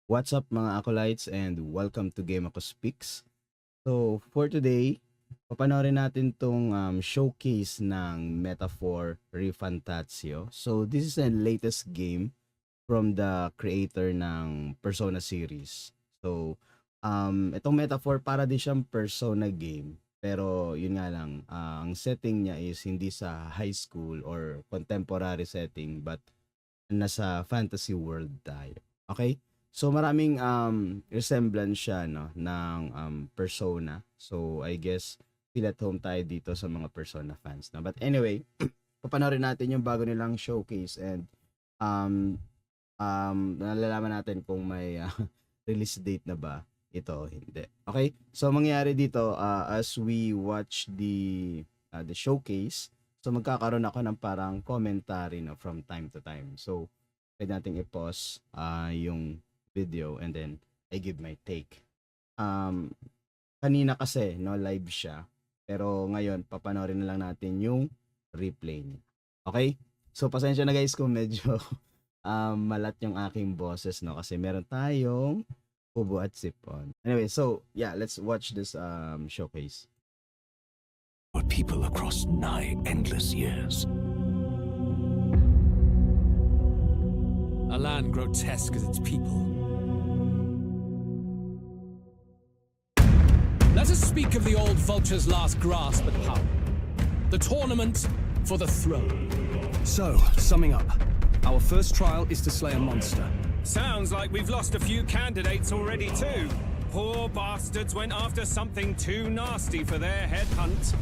What's up mga acolytes and welcome to Game Ako Speaks. So for today, papanoorin natin tong showcase ng Metaphor Refantazio. So this is the latest game from the creator ng Persona series. So itong Metaphor para din siyang Persona game. Pero yun nga lang, ang setting niya is hindi sa high school or contemporary setting but nasa fantasy world tayo. Okay? So maraming resemblance siya no ng Persona. So I guess feel at home tayo dito sa mga Persona fans na. But anyway, papanoorin natin yung bago nilang showcase and nalalaman natin kung may release date na ba ito o hindi. Okay? So mangyayari dito as we watch the showcase, so magkakaroon ako ng parang commentary no from time to time. So pwede nating i-pause yung video and then I give my take. Kanina kasi no live siya, pero ngayon papanoorin na lang natin yung replay niya. Okay? So pasensya na guys kung medyo malat yung aking boses no kasi meron tayong ubo at sipon. Anyway, so yeah, let's watch this showcase. For people across nigh endless years. A land grotesque as its people. Let us speak of the old vulture's last grasp at power. The tournament for the throne. So, summing up, our first trial is to slay a monster. Sounds like we've lost a few candidates already too. Poor bastards went after something too nasty for their headhunt.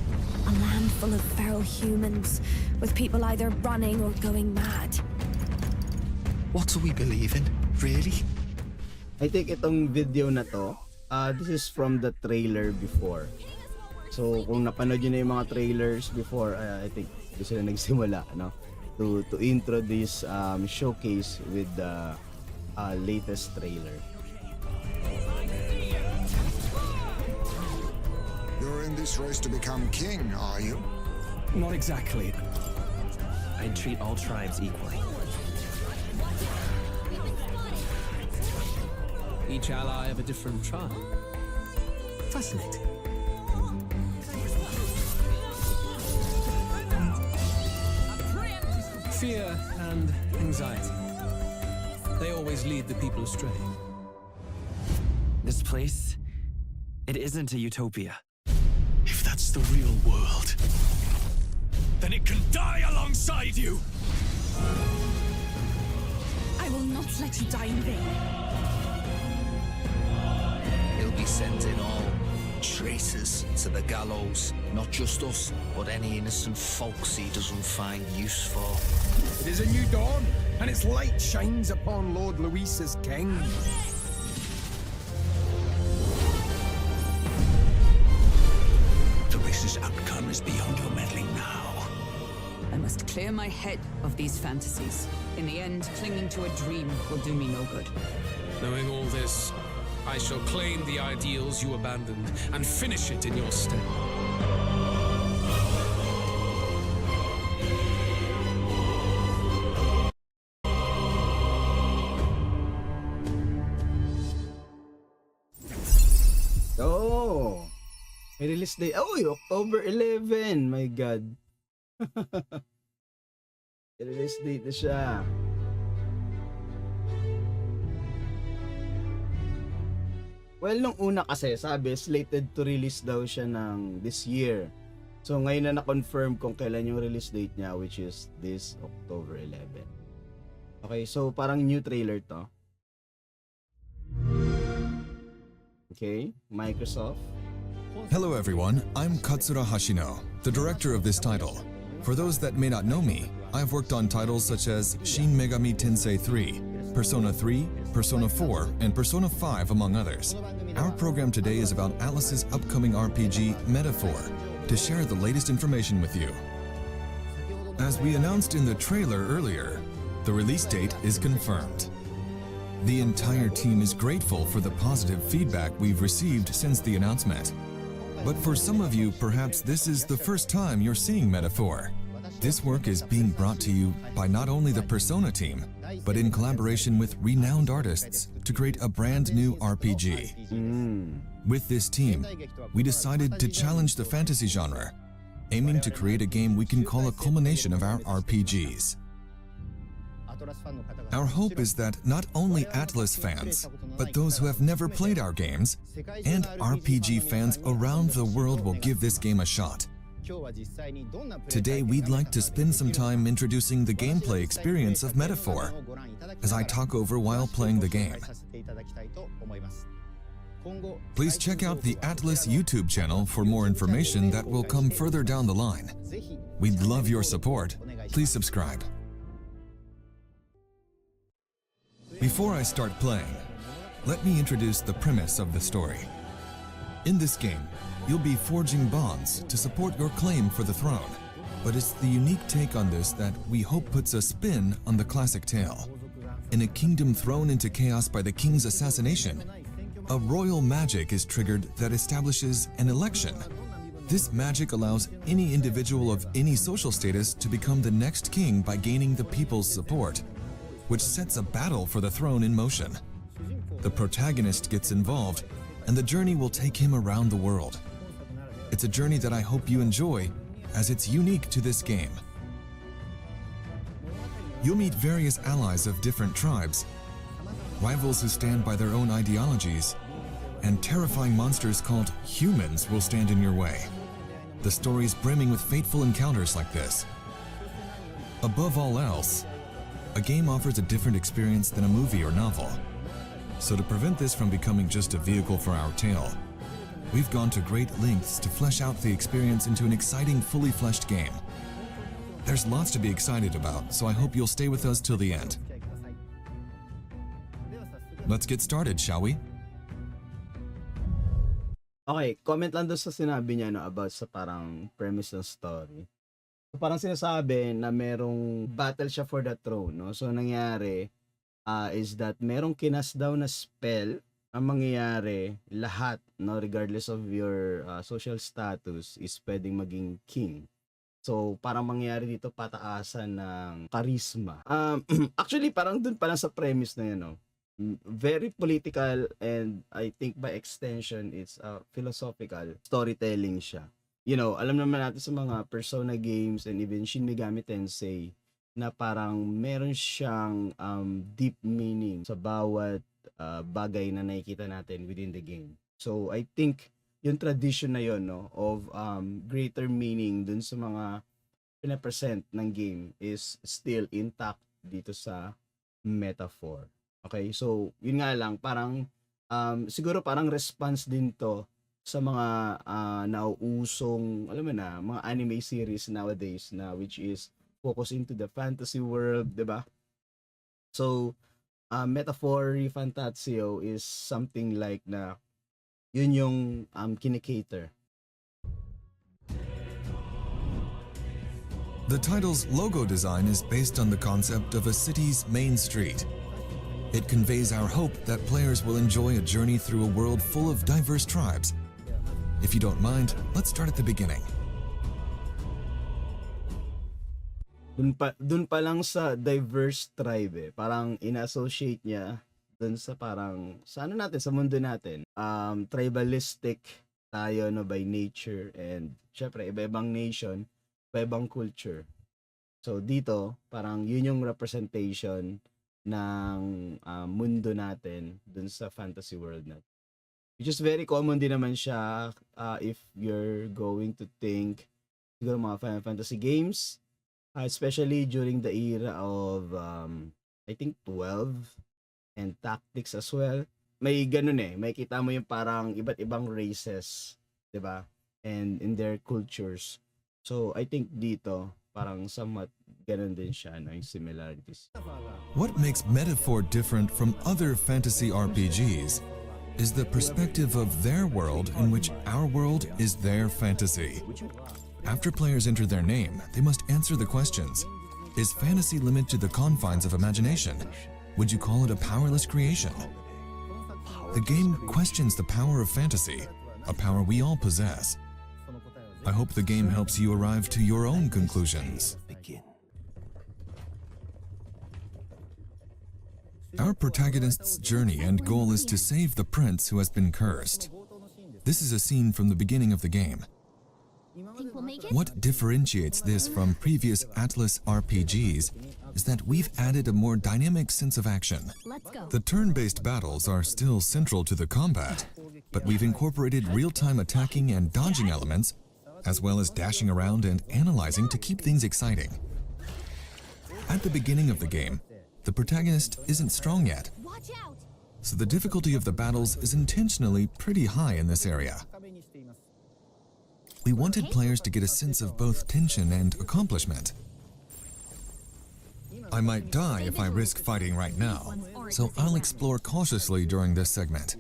A land full of feral humans, with people either running or going mad. What do we believe in, really? I think itong video na to, this is from the trailer before. So kung napanood nyo na yung mga trailers before, I think doon sila nagsimula no? to intro this showcase with the latest trailer. You're in this race to become king, are you? Not exactly. I'd treat all tribes equally. Each ally of a different tribe. Fascinating. Fear and anxiety. They always lead the people astray. This place, it isn't a utopia. If that's the real world, then it can die alongside you! I will not let you die in vain. He'll be sending all traitors to the gallows. Not just us, but any innocent folks he doesn't find useful. It is a new dawn, and its light shines upon Lord Luis's king. The race's outcome is beyond your meddling now. I must clear my head of these fantasies. In the end, clinging to a dream will do me no good. Knowing all this, I shall claim the ideals you abandoned and finish it in your stead. Oh! May release day. Oh, October 11. My God. May release date na siya. Well, nung una kasi, sabi, slated to release daw siya ng this year. So, ngayon na na-confirm kung kailan yung release date niya, which is this October 11. Okay, so parang new trailer to. Okay, Microsoft. Hello everyone, I'm Katsura Hashino, the director of this title. For those that may not know me, I've worked on titles such as Shin Megami Tensei 3, Persona 3, Persona 4, and Persona 5 among others. Our program today is about Atlus's upcoming RPG, Metaphor, to share the latest information with you. As we announced in the trailer earlier, the release date is confirmed. The entire team is grateful for the positive feedback we've received since the announcement. But for some of you, perhaps this is the first time you're seeing Metaphor. This work is being brought to you by not only the Persona team, but in collaboration with renowned artists to create a brand new RPG. With this team, we decided to challenge the fantasy genre, aiming to create a game we can call a culmination of our RPGs. Our hope is that not only Atlas fans, but those who have never played our games, and RPG fans around the world will give this game a shot. Today we'd like to spend some time introducing the gameplay experience of Metaphor, as I talk over while playing the game. Please check out the Atlas YouTube channel for more information that will come further down the line. We'd love your support. Please subscribe. Before I start playing, let me introduce the premise of the story. In this game, you'll be forging bonds to support your claim for the throne, but it's the unique take on this that we hope puts a spin on the classic tale. In a kingdom thrown into chaos by the king's assassination, a royal magic is triggered that establishes an election. This magic allows any individual of any social status to become the next king by gaining the people's support, which sets a battle for the throne in motion. The protagonist gets involved, and the journey will take him around the world. It's a journey that I hope you enjoy, as it's unique to this game. You'll meet various allies of different tribes, rivals who stand by their own ideologies, and terrifying monsters called humans will stand in your way. The story's brimming with fateful encounters like this. Above all else, a game offers a different experience than a movie or novel. So to prevent this from becoming just a vehicle for our tale, we've gone to great lengths to flesh out the experience into an exciting, fully fleshed game. There's lots to be excited about, so I hope you'll stay with us till the end. Let's get started, shall we? Okay, comment lang doon sa sinabi niya about sa parang premise ng story. So, parang sinasabi na merong battle siya for the throne, no? So nangyari is that merong kinas daw na spell ang mangyayari, lahat, no, regardless of your social status, is pwedeng maging king. So parang mangyayari dito pataasan ng charisma. Actually parang dun pa lang sa premise na yun, no? Very political, and I think by extension it's philosophical storytelling siya. You know, alam naman natin sa mga Persona games and even Shin Megami Tensei na parang meron siyang deep meaning sa bawat bagay na nakikita natin within the game. So I think yung tradition na yun, no, of greater meaning dun sa mga pinapresent ng game is still intact dito sa Metaphor. Okay, so yun nga lang, parang siguro parang response din to sa mga nauusong, alam mo na, mga anime series nowadays na which is focus into the fantasy world, 'di ba? So Metaphor Refantazio is something like na yun yung kinikater. The title's logo design is based on the concept of a city's main street. It conveys our hope that players will enjoy a journey through a world full of diverse tribes. If you don't mind, let's start at the beginning. Dun pa lang sa diverse tribe, parang ina-associate niya dun sa parang sa ano natin, sa mundo natin. Tribalistic tayo, no, by nature, and syempre iba-ibang nation, iba-ibang culture. So dito, parang yun yung representation ng mundo natin dun sa fantasy world natin. Which is very common din naman siya if you're going to think siguro mga Final Fantasy games, especially during the era of I think 12 and Tactics as well. May ganun may kita mo yung parang iba't ibang races, 'di ba? And in their cultures. So I think dito parang somewhat ganun din siya, no, yung similarities. What makes Metaphor different from other fantasy RPGs is the perspective of their world in which our world is their fantasy. After players enter their name, they must answer the questions. Is fantasy limited to the confines of imagination? Would you call it a powerless creation? The game questions the power of fantasy, a power we all possess. I hope the game helps you arrive to your own conclusions. Our protagonist's journey and goal is to save the prince who has been cursed. This is a scene from the beginning of the game. Think we'll make it? What differentiates this from previous Atlas RPGs is that we've added a more dynamic sense of action. Let's go. The turn-based battles are still central to the combat, but we've incorporated real-time attacking and dodging elements, as well as dashing around and analyzing to keep things exciting. At the beginning of the game, the protagonist isn't strong yet, Watch out! so the difficulty of the battles is intentionally pretty high in this area. We wanted players to get a sense of both tension and accomplishment. I might die if I risk fighting right now, so I'll explore cautiously during this segment.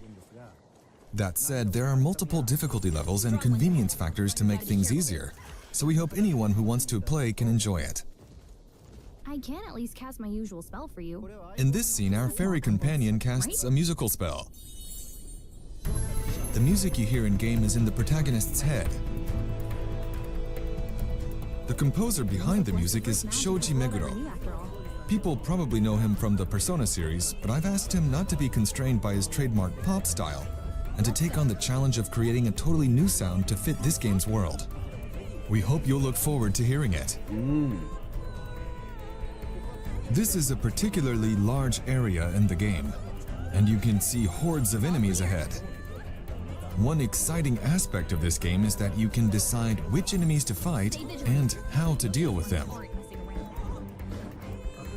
That said, there are multiple difficulty levels and convenience factors to make things easier, so we hope anyone who wants to play can enjoy it. I can at least cast my usual spell for you. In this scene, our fairy companion casts a musical spell. The music you hear in-game is in the protagonist's head. The composer behind the music is Shoji Meguro. People probably know him from the Persona series, but I've asked him not to be constrained by his trademark pop style, and to take on the challenge of creating a totally new sound to fit this game's world. We hope you'll look forward to hearing it. This is a particularly large area in the game, and you can see hordes of enemies ahead. One exciting aspect of this game is that you can decide which enemies to fight and how to deal with them.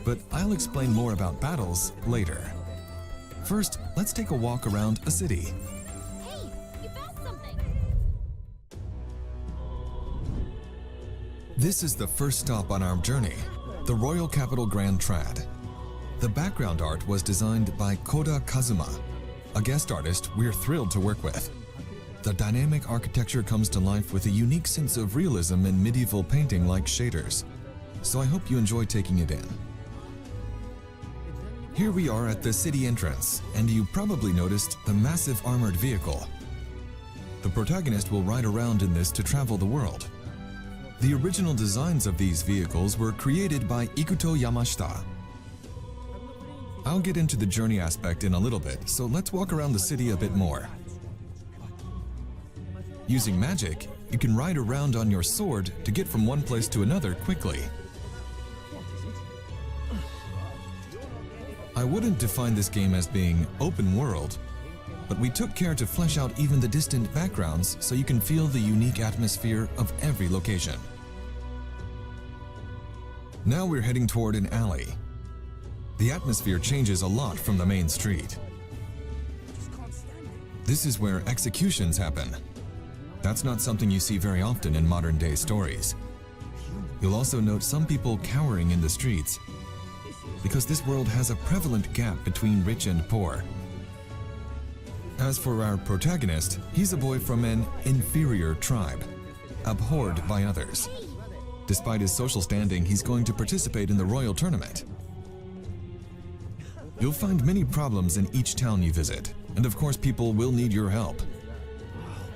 But I'll explain more about battles later. First, let's take a walk around a city. Hey, you found something! This is the first stop on our journey, the Royal Capital Grand Trad. The background art was designed by Koda Kazuma, a guest artist we're thrilled to work with. The dynamic architecture comes to life with a unique sense of realism in medieval painting like shaders, so I hope you enjoy taking it in. Here we are at the city entrance, and you probably noticed the massive armored vehicle. The protagonist will ride around in this to travel the world. The original designs of these vehicles were created by Ikuto Yamashita. I'll get into the journey aspect in a little bit, so let's walk around the city a bit more. Using magic, you can ride around on your sword to get from one place to another quickly. I wouldn't define this game as being open world, but we took care to flesh out even the distant backgrounds so you can feel the unique atmosphere of every location. Now we're heading toward an alley. The atmosphere changes a lot from the main street. This is where executions happen. That's not something you see very often in modern-day stories. You'll also note some people cowering in the streets, because this world has a prevalent gap between rich and poor. As for our protagonist, he's a boy from an inferior tribe, abhorred by others. Despite his social standing, he's going to participate in the royal tournament. You'll find many problems in each town you visit, and of course people will need your help.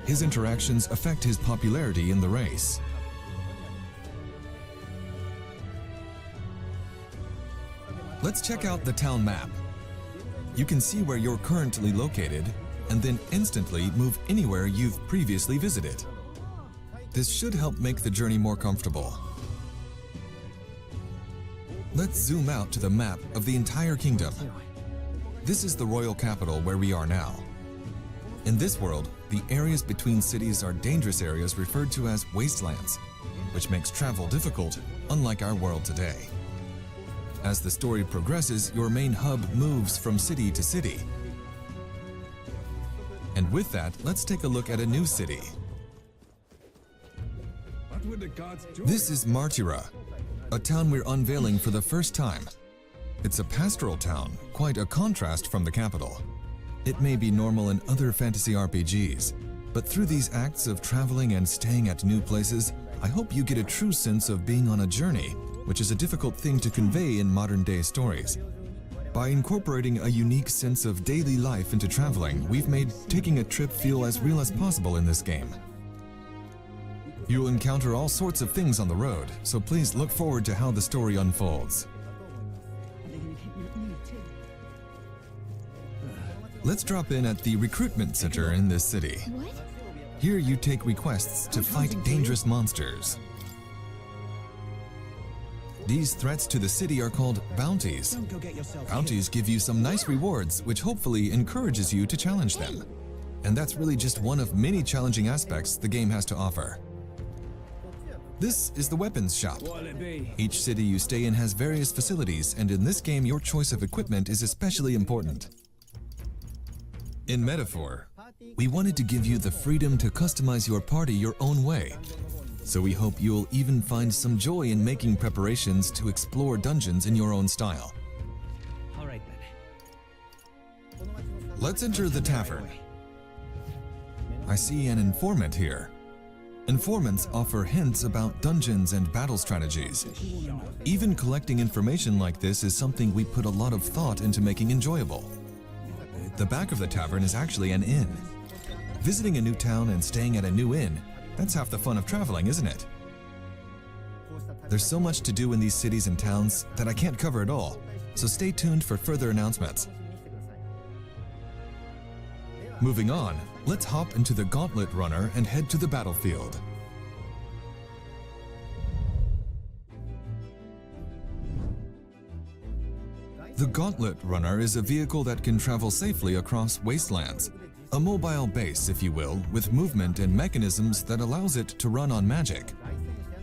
His interactions affect his popularity in the race. Let's check out the town map. You can see where you're currently located, and then instantly move anywhere you've previously visited. This should help make the journey more comfortable. Let's zoom out to the map of the entire kingdom. This is the royal capital where we are now. In this world, the areas between cities are dangerous areas referred to as wastelands, which makes travel difficult, unlike our world today. As the story progresses, your main hub moves from city to city. And with that, let's take a look at a new city. This is Martira, a town we're unveiling for the first time. It's a pastoral town, quite a contrast from the capital. It may be normal in other fantasy RPGs, but through these acts of traveling and staying at new places, I hope you get a true sense of being on a journey, which is a difficult thing to convey in modern-day stories. By incorporating a unique sense of daily life into traveling, we've made taking a trip feel as real as possible in this game. You'll encounter all sorts of things on the road, so please look forward to how the story unfolds. Let's drop in at the recruitment center in this city. What? Here you take requests to fight dangerous monsters. These threats to the city are called bounties. Bounties give you some nice rewards, which hopefully encourages you to challenge them. And that's really just one of many challenging aspects the game has to offer. This is the weapons shop. Each city you stay in has various facilities, and in this game your choice of equipment is especially important. In Metaphor, we wanted to give you the freedom to customize your party your own way. So we hope you'll even find some joy in making preparations to explore dungeons in your own style. All right then. Let's enter the tavern. I see an informant here. Informants offer hints about dungeons and battle strategies. Even collecting information like this is something we put a lot of thought into making enjoyable. The back of the tavern is actually an inn. Visiting a new town and staying at a new inn, that's half the fun of traveling, isn't it? There's so much to do in these cities and towns that I can't cover it all, so stay tuned for further announcements. Moving on, let's hop into the Gauntlet Runner and head to the battlefield. The Gauntlet Runner is a vehicle that can travel safely across wastelands. A mobile base, if you will, with movement and mechanisms that allows it to run on magic.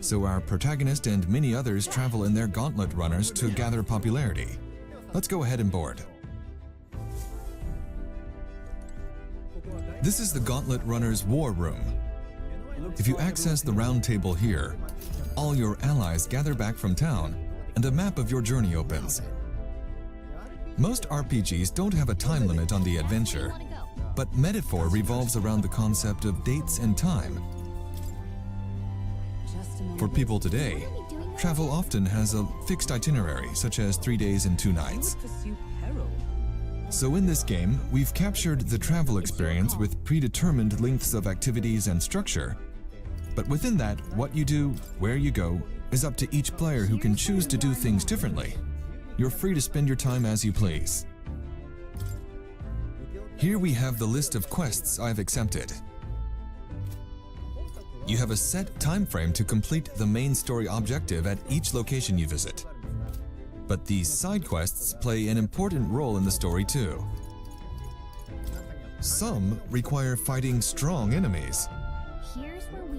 So our protagonist and many others travel in their Gauntlet Runners to gather popularity. Let's go ahead and board. This is the Gauntlet Runner's War Room. If you access the round table here, all your allies gather back from town and a map of your journey opens. Most RPGs don't have a time limit on the adventure, but Metaphor revolves around the concept of dates and time. For people today, travel often has a fixed itinerary, such as 3 days and 2 nights. So in this game, we've captured the travel experience with predetermined lengths of activities and structure. But within that, what you do, where you go, is up to each player who can choose to do things differently. You're free to spend your time as you please. Here we have the list of quests I've accepted. You have a set time frame to complete the main story objective at each location you visit. But these side quests play an important role in the story too. Some require fighting strong enemies,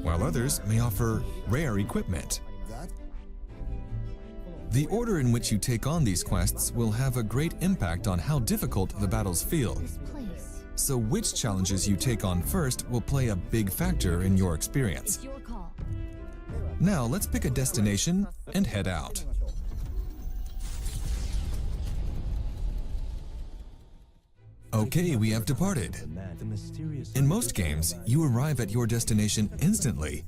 while others may offer rare equipment. The order in which you take on these quests will have a great impact on how difficult the battles feel. So which challenges you take on first will play a big factor in your experience. Now let's pick a destination and head out. Okay, we have departed. In most games, you arrive at your destination instantly,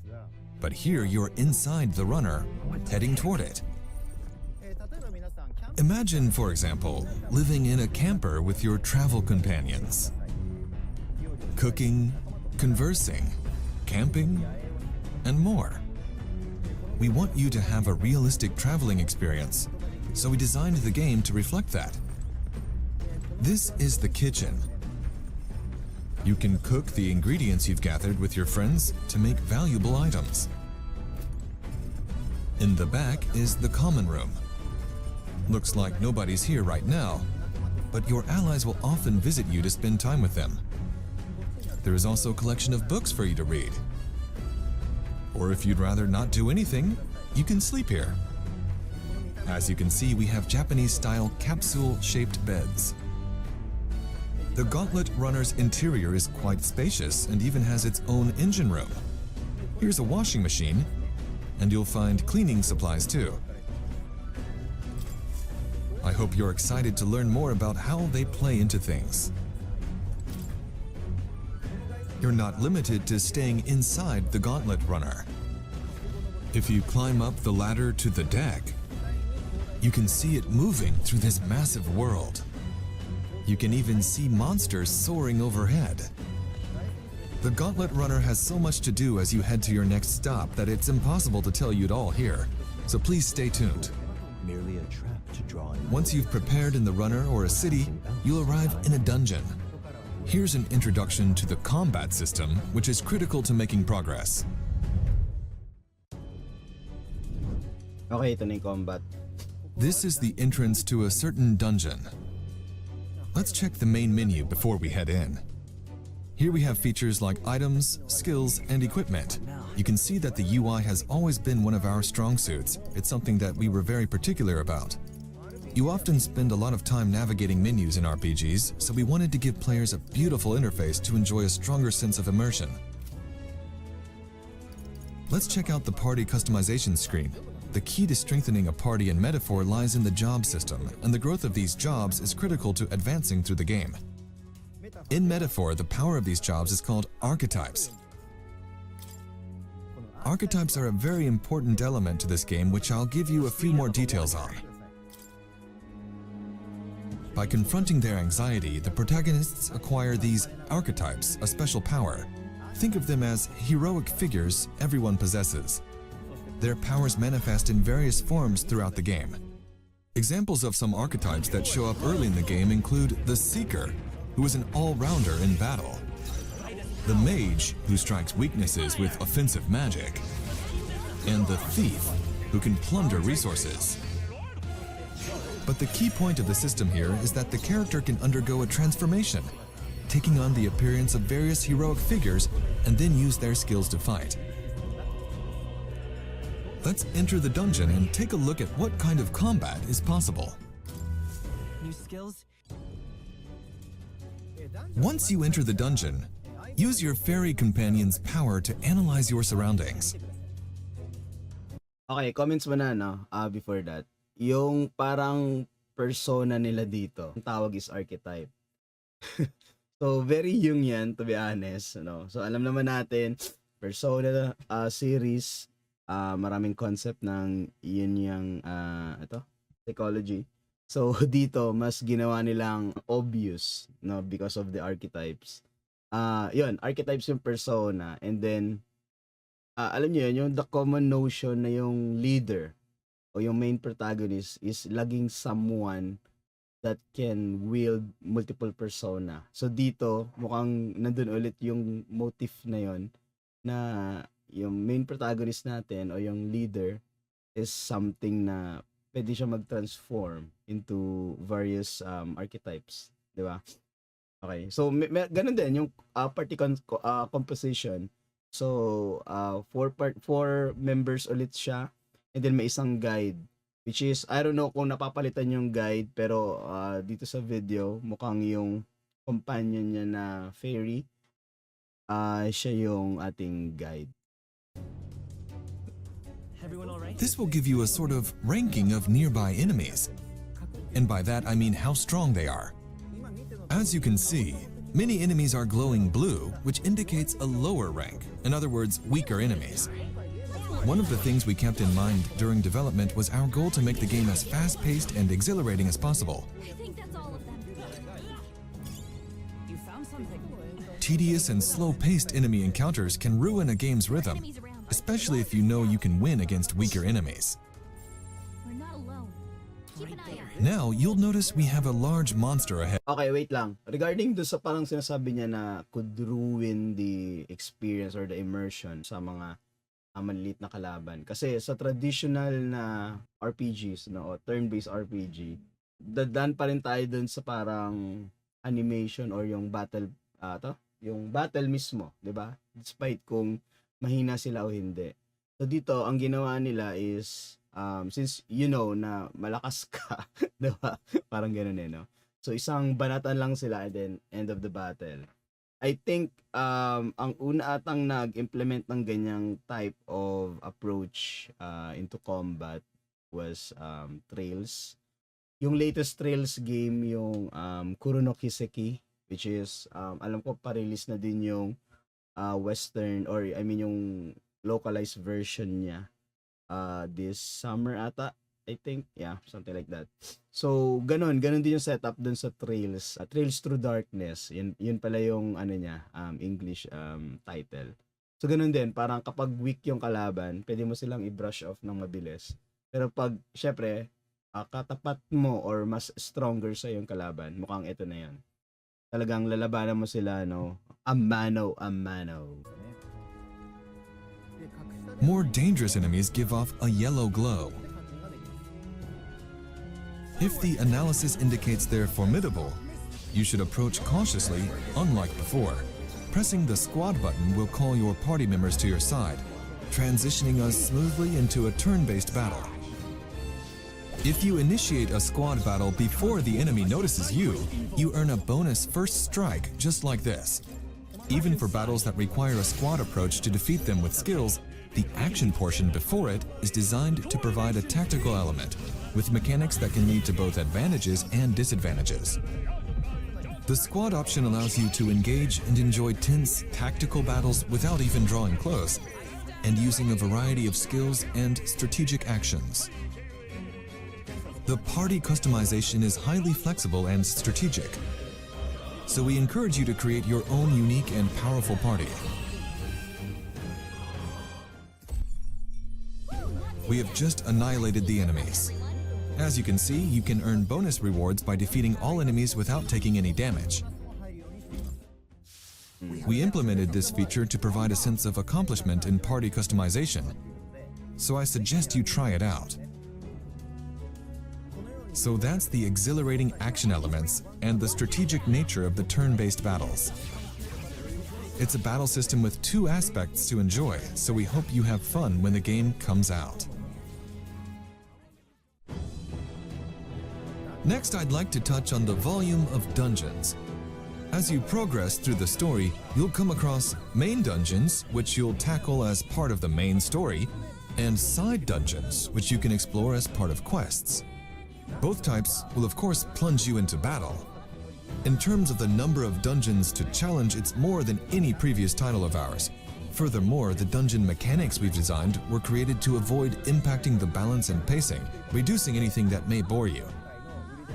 but here you're inside the runner, heading toward it. Imagine, for example, living in a camper with your travel companions. Cooking, conversing, camping, and more. We want you to have a realistic traveling experience, so we designed the game to reflect that. This is the kitchen. You can cook the ingredients you've gathered with your friends to make valuable items. In the back is the common room. Looks like nobody's here right now, but your allies will often visit you to spend time with them. There is also a collection of books for you to read. Or if you'd rather not do anything, you can sleep here. As you can see, we have Japanese-style capsule-shaped beds. The Gauntlet Runner's interior is quite spacious and even has its own engine room. Here's a washing machine, and you'll find cleaning supplies too. I hope you're excited to learn more about how they play into things. You're not limited to staying inside the Gauntlet Runner. If you climb up the ladder to the deck, you can see it moving through this massive world. You can even see monsters soaring overhead. The Gauntlet Runner has so much to do as you head to your next stop that it's impossible to tell you it all here, so please stay tuned. Once you've prepared in the runner or a city, you'll arrive in a dungeon. Here's an introduction to the combat system, which is critical to making progress. Okay, ito na yung combat. This is the entrance to a certain dungeon. Let's check the main menu before we head in. Here we have features like items, skills, and equipment. You can see that the UI has always been one of our strong suits. It's something that we were very particular about. You often spend a lot of time navigating menus in RPGs, so we wanted to give players a beautiful interface to enjoy a stronger sense of immersion. Let's check out the party customization screen. The key to strengthening a party in Metaphor lies in the job system, and the growth of these jobs is critical to advancing through the game. In Metaphor, the power of these jobs is called archetypes. Archetypes are a very important element to this game, which I'll give you a few more details on. By confronting their anxiety, the protagonists acquire these archetypes, a special power. Think of them as heroic figures everyone possesses. Their powers manifest in various forms throughout the game. Examples of some archetypes that show up early in the game include the Seeker, who is an all-rounder in battle, the Mage, who strikes weaknesses with offensive magic, and the Thief, who can plunder resources. But the key point of the system here is that the character can undergo a transformation, taking on the appearance of various heroic figures and then use their skills to fight. Let's enter the dungeon and take a look at what kind of combat is possible. New skills? Once you enter the dungeon, use your fairy companion's power to analyze your surroundings. Okay, comments mo na, no? Before that. Yung parang persona nila dito, ang tawag is archetype. So, very yung yan, to be honest. No? So, alam naman natin, persona series, maraming concept ng yun yung psychology. So, dito, mas ginawa nilang obvious, no? Because of the archetypes. Yun, archetypes yung persona. And then, alam niyo yun, yung the common notion na yung leader o yung main protagonist is laging someone that can wield multiple persona. So dito, mukhang nandun ulit yung motif na yon na yung main protagonist natin o yung leader is something na pwede siya mag-transform into various archetypes. Di ba? Okay. So, ganun din yung party composition. So, four members ulit siya. And then may isang guide, which is, I don't know kung napapalitan yung guide, pero dito sa video, mukhang yung companion niya na fairy, siya yung ating guide. This will give you a sort of ranking of nearby enemies. And by that I mean how strong they are. As you can see, many enemies are glowing blue, which indicates a lower rank, in other words, weaker enemies. One of the things we kept in mind during development was our goal to make the game as fast-paced and exhilarating as possible. I think that's all of them. You found something. Tedious and slow-paced enemy encounters can ruin a game's rhythm, especially if you know you can win against weaker enemies. We're not alone. Keep an eye out. Now, you'll notice we have a large monster ahead. Okay, wait lang. Regarding do sa parang sinasabi niya na could ruin the experience or the immersion sa mga maliliit na kalaban. Kasi sa traditional na RPGs, no, o turn-based RPG, dadaan pa rin tayo dun sa parang animation or yung battle, yung battle mismo, 'di ba? Despite kung mahina sila o hindi. So dito, ang ginawa nila is, since you know na malakas ka, 'di ba? Parang ganoon no? So isang banatan lang sila and then end of the battle. I think ang una atang nag-implement ng ganyang type of approach into combat was Trails. Yung latest Trails game yung Kuro no Kiseki, which is alam ko pa-release na din yung western or I mean yung localized version niya this summer ata. I think, yeah, something like that. So, ganun din yung setup dun sa Trails. Trails Through Darkness. Yun pala yung ano niya, English title. So, ganun din. Parang kapag weak yung kalaban, pwede mo silang i-brush off ng mabilis. Pero pag, syempre, katapat mo or mas stronger sa yung kalaban, mukhang ito na yan. talagang lalabanan mo sila, no? A mano a mano. More dangerous enemies give off a yellow glow. If the analysis indicates they're formidable, you should approach cautiously, unlike before. Pressing the squad button will call your party members to your side, transitioning us smoothly into a turn-based battle. If you initiate a squad battle before the enemy notices you, you earn a bonus first strike just like this. Even for battles that require a squad approach to defeat them with skills, the action portion before it is designed to provide a tactical element, with mechanics that can lead to both advantages and disadvantages. The squad option allows you to engage and enjoy tense, tactical battles without even drawing close, and using a variety of skills and strategic actions. The party customization is highly flexible and strategic, so we encourage you to create your own unique and powerful party. We have just annihilated the enemies. As you can see, you can earn bonus rewards by defeating all enemies without taking any damage. We implemented this feature to provide a sense of accomplishment in party customization, so I suggest you try it out. So that's the exhilarating action elements and the strategic nature of the turn-based battles. It's a battle system with two aspects to enjoy, so we hope you have fun when the game comes out. Next, I'd like to touch on the volume of dungeons. As you progress through the story, you'll come across main dungeons, which you'll tackle as part of the main story, and side dungeons, which you can explore as part of quests. Both types will of course plunge you into battle. In terms of the number of dungeons to challenge, it's more than any previous title of ours. Furthermore, the dungeon mechanics we've designed were created to avoid impacting the balance and pacing, reducing anything that may bore you.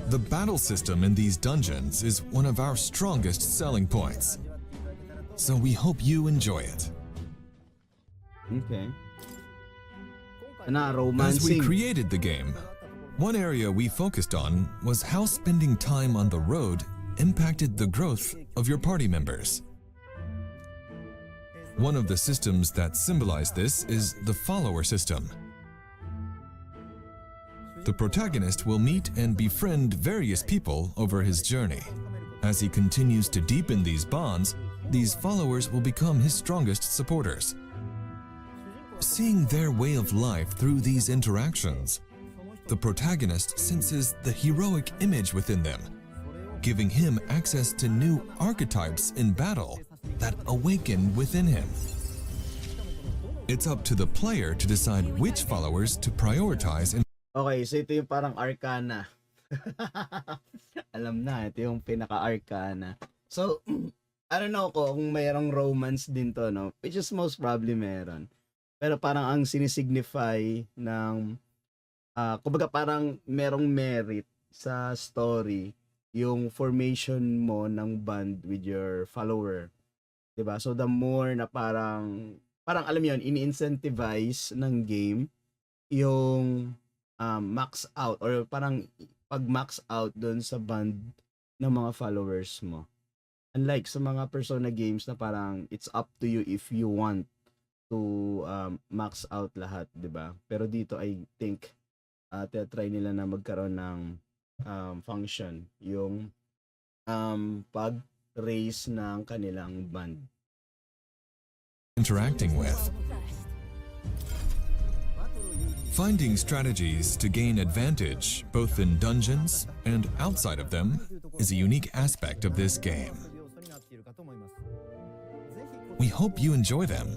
The battle system in these dungeons is one of our strongest selling points, so we hope you enjoy it. Okay. As we created the game, one area we focused on was how spending time on the road impacted the growth of your party members. One of the systems that symbolize this is the follower system. The protagonist will meet and befriend various people over his journey. As he continues to deepen these bonds, these followers will become his strongest supporters. Seeing their way of life through these interactions, the protagonist senses the heroic image within them, giving him access to new archetypes in battle that awaken within him. It's up to the player to decide which followers to prioritize and Okay, so ito yung parang arcana. Alam na, ito yung pinaka-arcana. So, I don't know kung mayroong romance din to, no? Which is most probably meron. Pero parang ang sinisignify ng, kumbaga parang merong merit sa story yung formation mo ng bond with your follower. Diba? So, the more na parang alam mo yun, ini-incentivize ng game yung max out or parang pag max out doon sa band ng mga followers mo. Unlike sa mga Persona games na parang it's up to you if you want to max out lahat, 'di ba? Pero dito I think try nila na magkaroon ng function yung pag-raise ng kanilang band. Interacting with. Finding strategies to gain advantage, both in dungeons and outside of them, is a unique aspect of this game. We hope you enjoy them.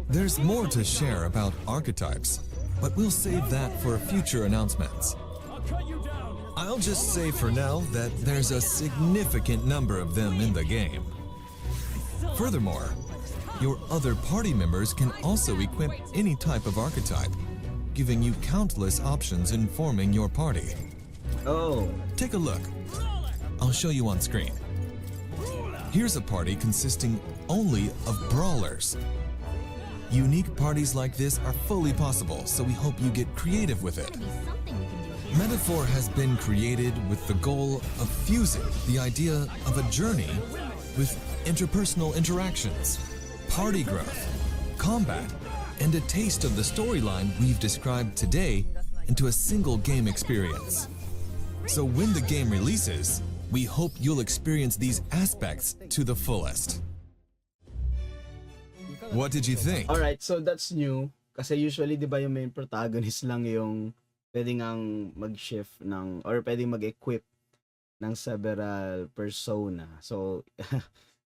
There's more to share about archetypes, but we'll save that for future announcements. I'll just say for now that there's a significant number of them in the game. Furthermore, your other party members can also equip any type of archetype, giving you countless options in forming your party. Oh. Take a look. I'll show you on screen. Here's a party consisting only of brawlers. Unique parties like this are fully possible, so we hope you get creative with it. Metaphor has been created with the goal of fusing the idea of a journey with interpersonal interactions, party growth, combat, and a taste of the storyline we've described today into a single game experience. So when the game releases, we hope you'll experience these aspects to the fullest. What did you think? Alright, so that's new. Kasi usually, di ba yung main protagonist lang yung pwedeng ang mag-shift ng, or pwedeng mag-equip ng several persona. So,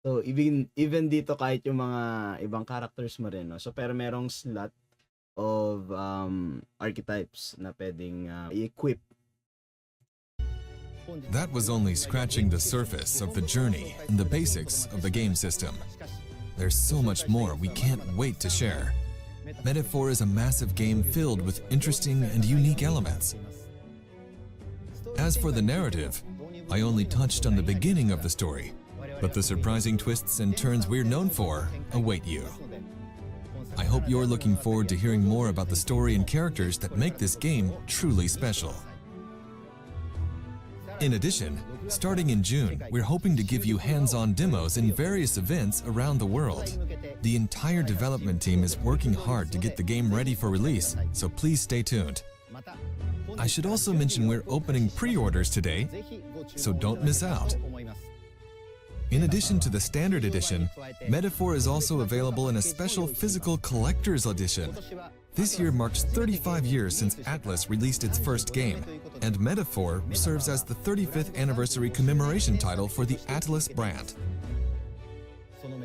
so even dito kahit yung mga ibang characters mo rin, no? So, pero merong slot of archetypes na pwedeng i-equip. That was only scratching the surface of the journey and the basics of the game system. There's so much more we can't wait to share. Metaphor is a massive game filled with interesting and unique elements. As for the narrative, I only touched on the beginning of the story, but the surprising twists and turns we're known for await you. I hope you're looking forward to hearing more about the story and characters that make this game truly special. In addition, starting in June, we're hoping to give you hands-on demos in various events around the world. The entire development team is working hard to get the game ready for release, so please stay tuned. I should also mention we're opening pre-orders today, so don't miss out. In addition to the standard edition, Metaphor is also available in a special physical collector's edition. This year marks 35 years since Atlas released its first game, and Metaphor serves as the 35th anniversary commemoration title for the Atlas brand.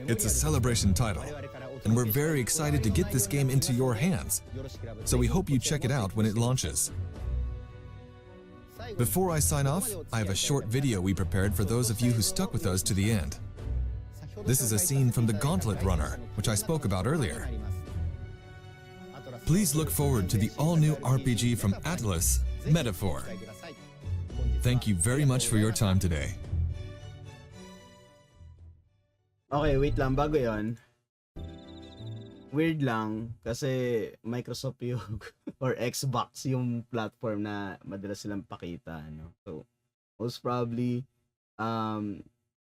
It's a celebration title, and we're very excited to get this game into your hands, so we hope you check it out when it launches. Before I sign off, I have a short video we prepared for those of you who stuck with us to the end. This is a scene from the Gauntlet Runner, which I spoke about earlier. Please look forward to the all-new RPG from Atlas, Metaphor. Thank you very much for your time today. Okay, wait lang, bago yon. Weird lang kasi Microsoft yung or Xbox yung platform na madalas silang pakita, ano. So most probably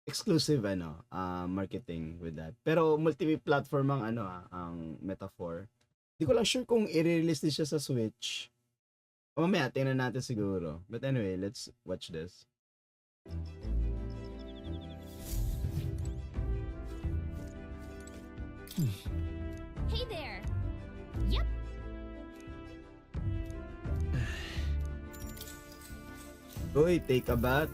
exclusive marketing with that. Pero multi-platform ang ang Metaphor. Di ko lang sure kung i-release din siya sa Switch. O mamaya tingnan natin siguro. But anyway, let's watch this. Hey there. Yep. Uy, take a bath.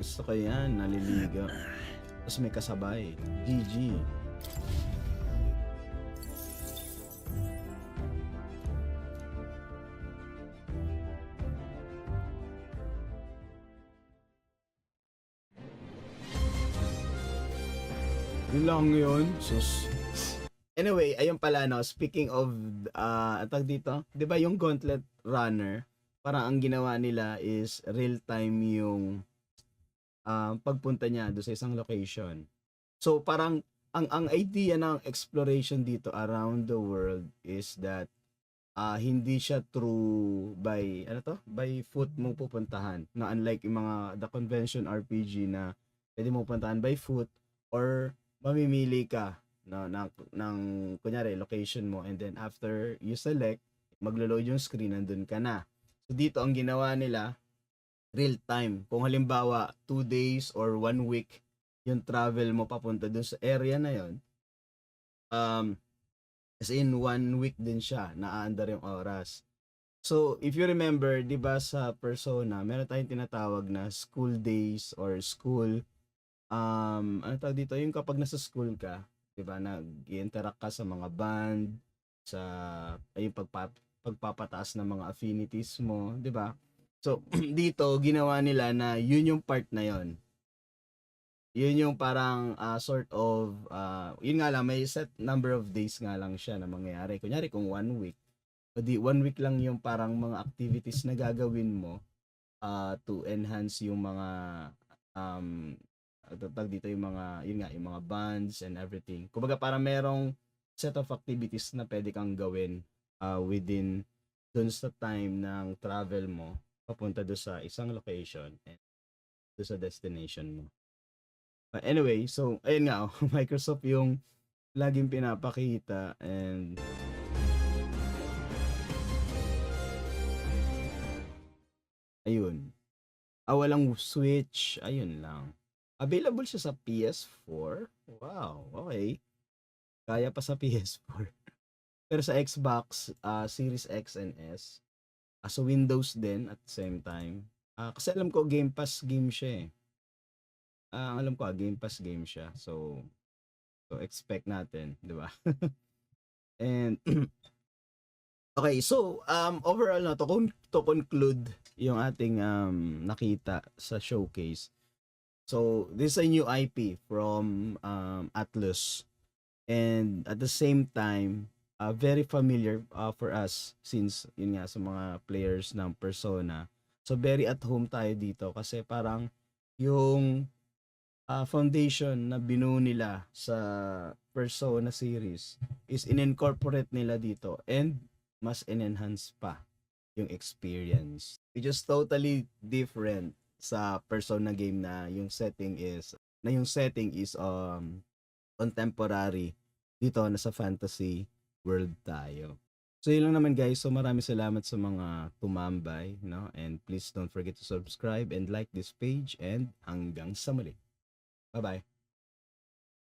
Gusto ko yan, naliliga. Tapos may kasabay. GG. Yun lang yun. Sus. Anyway, ayun pala, no, speaking of tag dito, 'di ba yung Gauntlet Runner, parang ang ginawa nila is real time yung pagpunta niya do sa isang location. So parang ang idea ng exploration dito around the world is that hindi siya through by by foot mo pupuntahan. No, unlike yung mga the convention RPG na pwede mo puntahan by foot or mamimili ka ng kunyari location mo, and then after you select, maglo-load yung screen, nandun ka na. So dito ang ginawa nila real time. Kung halimbawa 2 days or 1 week yung travel mo papunta dun sa area na yon, as in 1 week din siya, naaandar yung oras. So if you remember, di ba sa Persona meron tayong tinatawag na school days or school ano tawag dito, yung kapag nasa school ka, 'di ba, nag-interact ka sa mga band, sa ay pagpapataas ng mga affinities mo, 'di ba? So dito ginawa nila na yun yung part na yon. Yun yung parang sort of yun nga lang, may set number of days nga lang siya na mangyayari. Kunyari kung 1 week, o di 1 week lang yung parang mga activities na gagawin mo to enhance yung mga tag dito yung mga yung mga bands and everything. Kumbaga para merong set of activities na pwede kang gawin within dun sa time ng travel mo papunta do sa isang location and do sa destination mo. But anyway, so ayun nga, Microsoft yung laging pinapakita and ayun. Walang Switch, ayun lang. Available siya sa PS4. Wow, okay. Kaya pa sa PS4. Pero sa Xbox Series X and S, sa Windows din at the same time. Kasi alam ko Game Pass game siya eh. Ang alam ko Game Pass game siya. So expect natin, 'di ba? And okay, so overall na to conclude yung ating nakita sa showcase. So this is a new IP from Atlus, and at the same time very familiar for us since yun nga sa mga players ng Persona. So very at home tayo dito kasi parang yung foundation na binuo nila sa Persona series is in-incorporate nila dito and mas in-enhance pa yung experience. Which is totally different sa Persona game na yung setting is contemporary. Dito nasa fantasy world tayo. So yun lang naman guys. So maraming salamat sa mga tumambay, no? And please don't forget to subscribe and like this page and hanggang sa muli. Bye-bye.